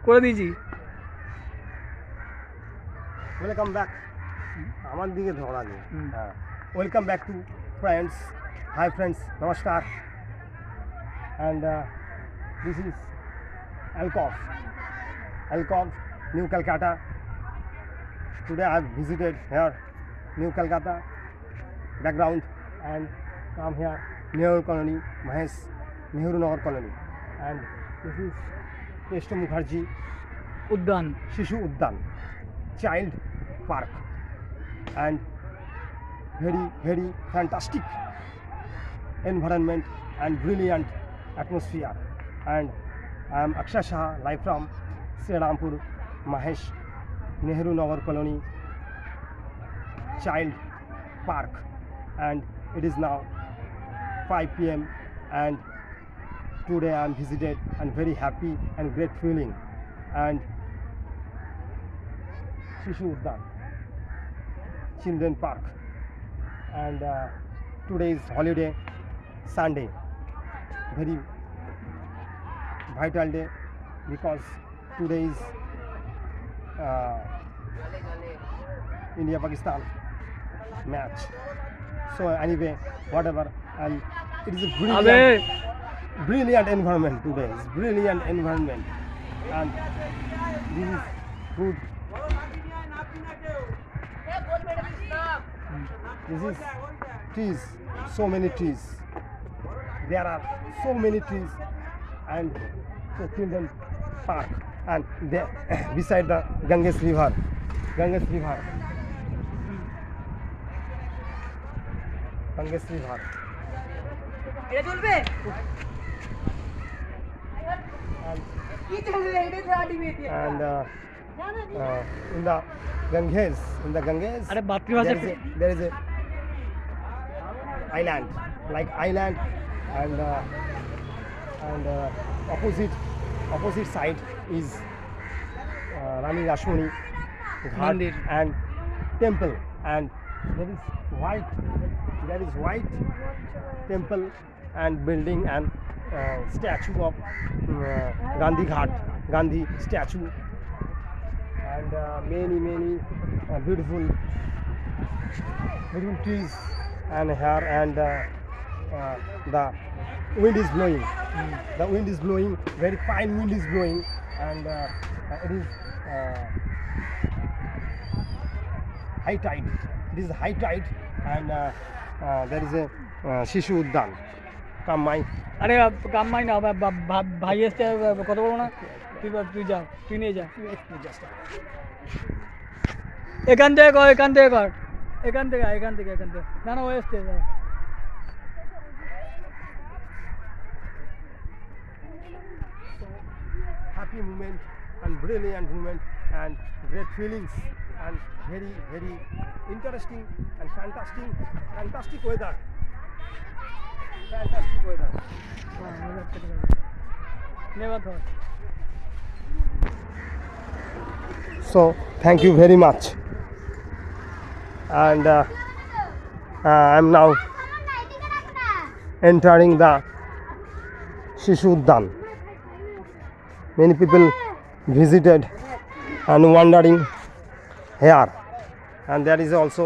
করে দিয়েছি। Welcome back আমার দিকে ধরা নেই। হ্যাঁ, welcome back to friends. Hi friends, নমস্কার। And this is Alcov, New Calcutta. Today I have visited here, New Calcutta background, and come here, Nehru Colony, Mahesh Nehru Nagar Colony, and this is Kesto Mukherjee উদ্যান Shishu Uddan Child Park, and very fantastic environment and brilliant atmosphere. And I am Akshay Shah, live from Srirampur, Mahesh Nehru Nagar Colony Child Park, and it is now 5 p.m. and today I am visited and very happy and great feeling. And Shishu Uddan Children Park, and today is holiday, Sunday, very vital day because today is India-Pakistan match. So anyway, whatever, and it is a brilliant environment today. It's brilliant environment, and this is good. This is trees, so many trees. There are so many trees, and so children park, and there beside the Ganges River. Ganges River. এটা চলবে And কি চলবে এটা গাড়ি মেতে in the Ganges, আরে মাতৃভাষা there is a island, like island, and opposite side is Rani Rashmani Ghat Mandir. and temple, and there is white temple and building and statue of Gandhi statue, and many beautiful trees and here, and the wind is blowing. The wind is blowing, very fine wind is blowing, and it is high tide. It is high tide, and there is a Shishu Uddan. Come my আরে কামাই না ভাই এসে কথা বলবো না তুই যা তুই নিয়ে যা এখান থেকে কর এখান থেকে না ও এসছে happy moment and brilliant moment and great feelings and very interesting and fantastic weather. নেবার ধর So thank you very much, and I'm now entering the Shishu Uddan. Many people visited and wandering here, and there is also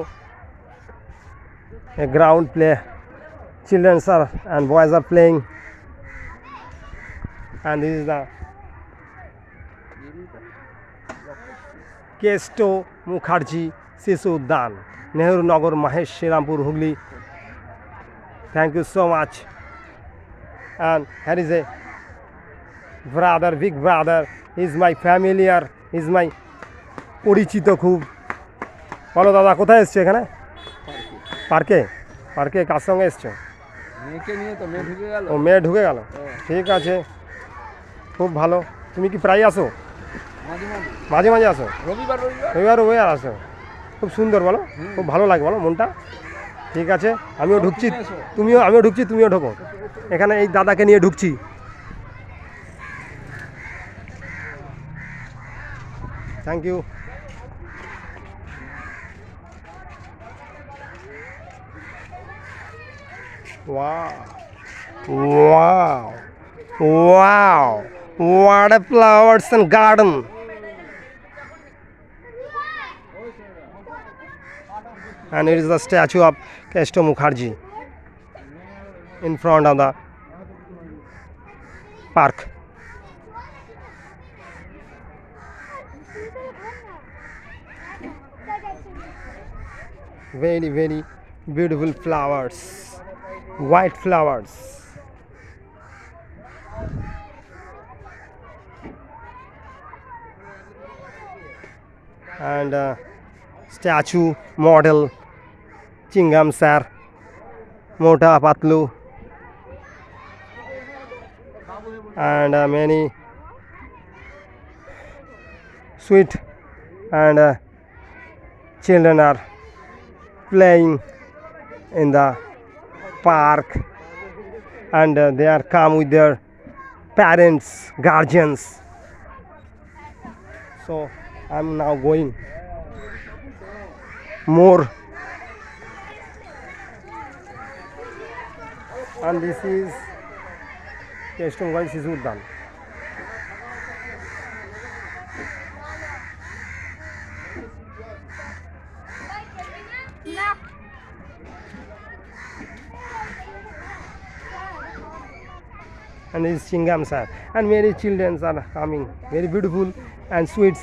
a ground play. Children are and boys are playing, and this is the Kesto Mukherjee Shishu Uddan, Nehru Nagar, Mahesh, Srirampur, Hooghly. Thank you so much. And here is a brother, big brother. He is my familiar, he is my পরিচিত খুব। বলো দাদা, কোথায় এসছো? এখানে পার্কে কার সঙ্গে এসছো? মেয়েকে নিয়ে তো মেয়ে ঢুকে গেল। ও মেয়ে ঢুকে গেল, ঠিক আছে, খুব ভালো। তুমি কি প্রায় আসো? মাঝে আসো? রবিবার আসো, খুব সুন্দর। বলো, খুব ভালো লাগে, বলো মনটা। ঠিক আছে, আমিও ঢুকছি, তুমিও ঢোকো। এখানে এই দাদাকে নিয়ে ঢুকছি। Thank you. Wow. What a flowers and garden. And it is the statue of Kesto Mukherjee in front of the park. Very, very beautiful flowers, white flowers. And statue model Chingam sir, Mota Patlu, and many sweet and children are playing in the park, and they are come with their parents, guardians. So I'm now going more, and this is Kestonganj Sishu Udyan. And this is Chingam sir, and many children are coming, very beautiful and sweet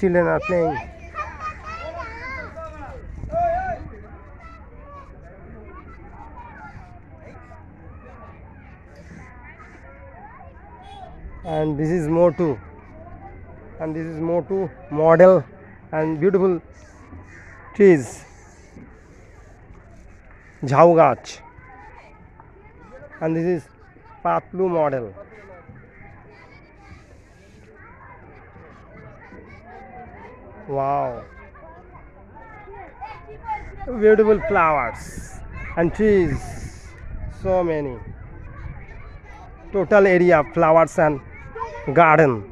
children are playing. And this is Motu, and this is Motu model and beautiful trees, Jhau Gach, and this is Patlu model. Wow, beautiful flowers and trees, so many. Total area of flowers and garden.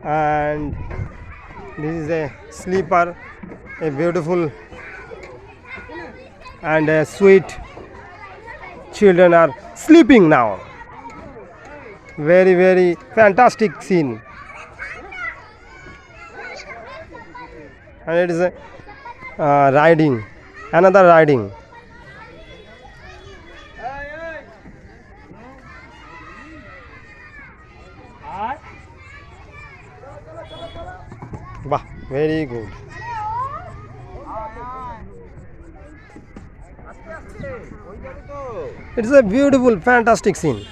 And this is a sleeper, a beautiful and sweet children are sleeping now. Very, very fantastic scene. And it is a riding, another riding. Wow, very good. It's a beautiful, fantastic scene.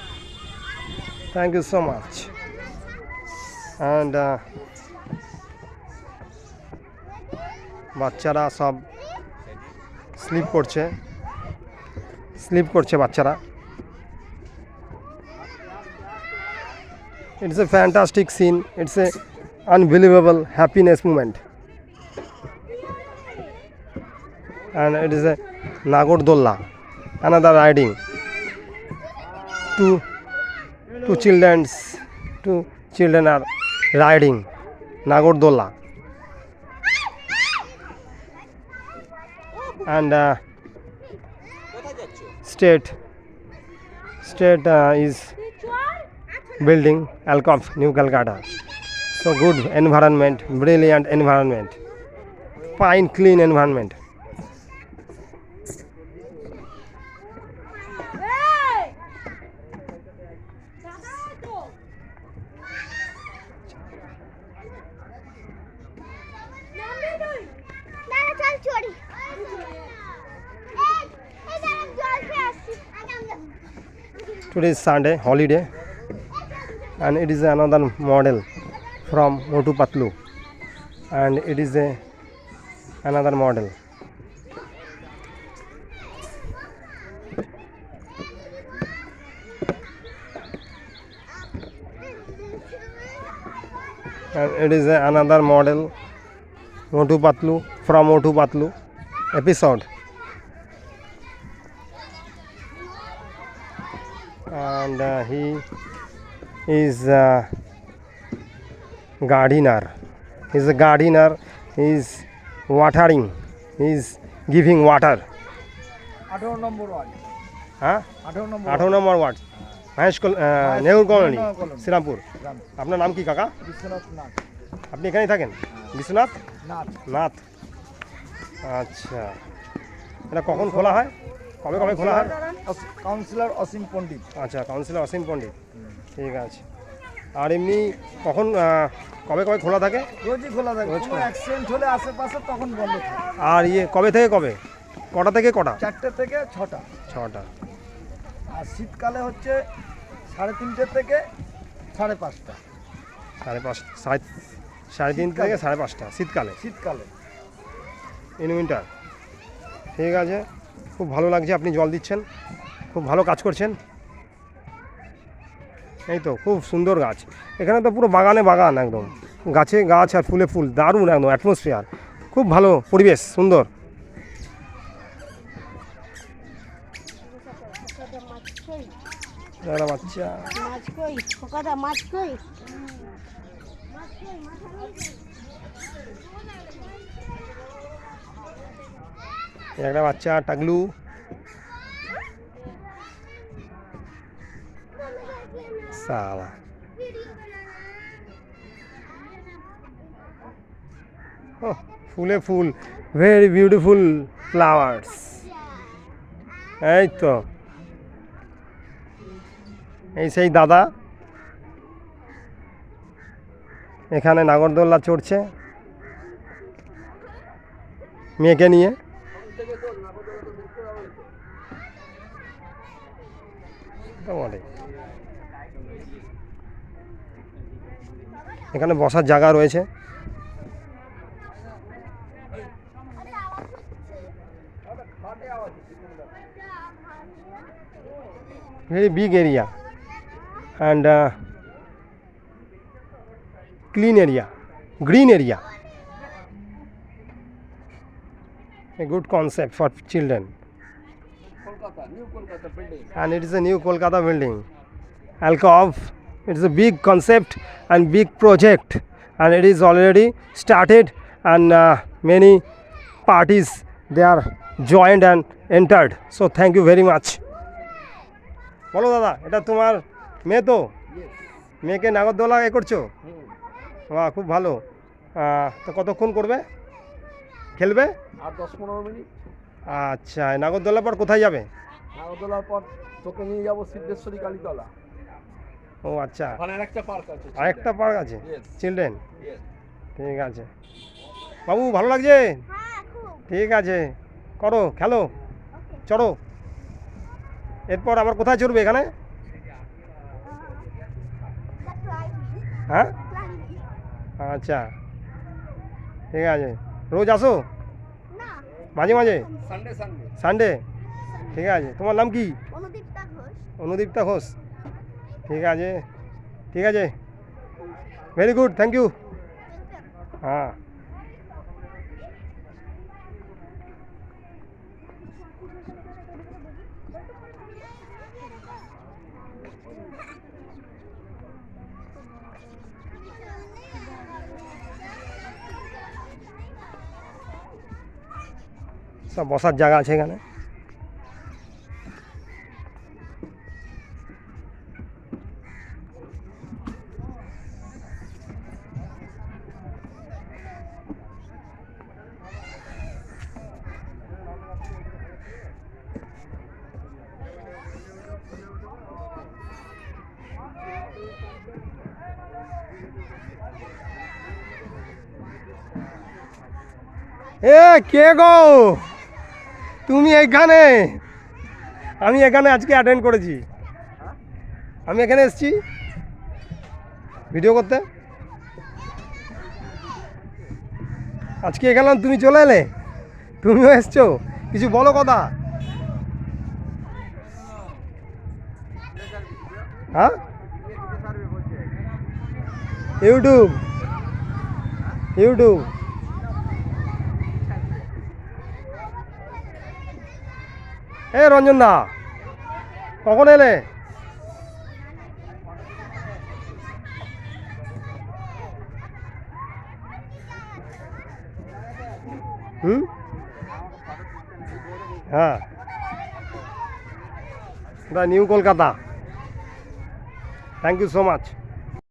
Thank you so much. And বাচ্চারা সব slip করছে বাচ্চারা। It's a fantastic scene. It's a unbelievable happiness moment. And it is a Nagardola, another riding. Two children are riding Nagardola. And state is building Alcove, New Calcutta. So good environment, brilliant environment, fine clean environment. Today is Sunday, holiday, and it is another model from Motu Patlu, and it is another model. And it is another model Motu Patlu from Motu Patlu episode. And he is gardener. He is a gardener. He is watering. He is giving water. 18 number ward. Huh? 18 number 18 number what? Nehru Colony Nehru Colony. Shrirampur. আপনার নাম কি কাকা? বিশ্বনাথ নাথ। আপনি এখানেই থাকেন? বিশ্বনাথ নাথ। নাথ। আচ্ছা, এটা কখন খোলা হয়, কবে কবে খোলা হয়? কাউন্সিলর অসীম পণ্ডিত। আচ্ছা, কাউন্সিলর অসীম পণ্ডিত, ঠিক আছে। আর এমনি কখন কবে কবে খোলা থাকে? রোজই খোলা থাকে, রোজ কোনো খোলা। অ্যাক্সিডেন্ট হলে আশেপাশে তখন বন্ধ থাকে। আর কবে থেকে কবে, কটা থেকে কটা? 4টে থেকে 6টা। 6টা। আর শীতকালে হচ্ছে 3:30 থেকে 5:30। 3:30 থেকে 5:30 শীতকালে, শীতকালে। In winter. ঠিক আছে, খুব ভালো লাগছে, আপনি জল দিচ্ছেন, খুব ভালো কাজ করছেন। এই তো খুব সুন্দর গাছ, এখানে তো পুরো বাগানে বাগান, একদম গাছে গাছ আর ফুলে ফুল, দারুণ একদম অ্যাটমসফিয়ার, খুব ভালো পরিবেশ, সুন্দর। দাদা বাচ্চা মাছ কই খোকাদা মাছ কই একটা বাচ্চা টাগলু। সালা ফুলে ফুল, ভেরি বিউটিফুল ফ্লাওয়ার্স। এই তো এই সেই দাদা এখানে নাগরদোল্লা চড়ছে মেয়েকে নিয়ে। এখানে বসার জায়গা রয়েছে। very big area and clean area, green area, a good concept for children. And it is a new Kolkata building, alcove. It is a big concept and big project, and it is already started, and many parties they are joined and entered, so thank you very much. বলো দাদা, এটা তোমার মেয়ে তো? মেয়েকে নাগরদোলা এ করছো? বাহ, খুব ভালো। তো কতক্ষণ করবে, খেলবে? আর 10-15 মিনিট। আচ্ছা, নাগরদোলার পর কোথায় যাবে? নাগরদোলার পর তোকে নিয়ে যাবো সিদ্ধেশ্বরী কালীতলা। ও আচ্ছা, ওখানে আরেকটা পার্ক আছে। আরেকটা পার্ক আছে Yes. Children, Yes. ঠিক আছে। বাবু ভালো লাগছে? ঠিক আছে, করো, খেলো, চড়ো। এরপর আবার কোথায় চড়বে এখানে? হ্যাঁ, আচ্ছা, ঠিক আছে। রোজ আসো? মাঝে মাঝে? সানডে। সানডে, ঠিক আছে। তোমার নাম কি? অনুদীপ্তা ঘোষ অনুদীপ্তা ঘোষ, ঠিক আছে, ঠিক আছে, ভেরি গুড, থ্যাংক ইউ। হ্যাঁ, সব বসার জায়গা আছে এখানে। এ কে গো তুমি এইখানে? আমি এখানে আজকে অ্যাটেন্ড করেছি, আমি এখানে এসেছি ভিডিও করতে। আজকে এখানে তুমি চলে এলে, তুমিও এসছো, কিছু বলো কথা। হ্যাঁ, ইউটিউব, ইউটিউব। এ রঞ্জন দা, কখন এলে? হ্যাঁ, New Kolkata. Thank you so much.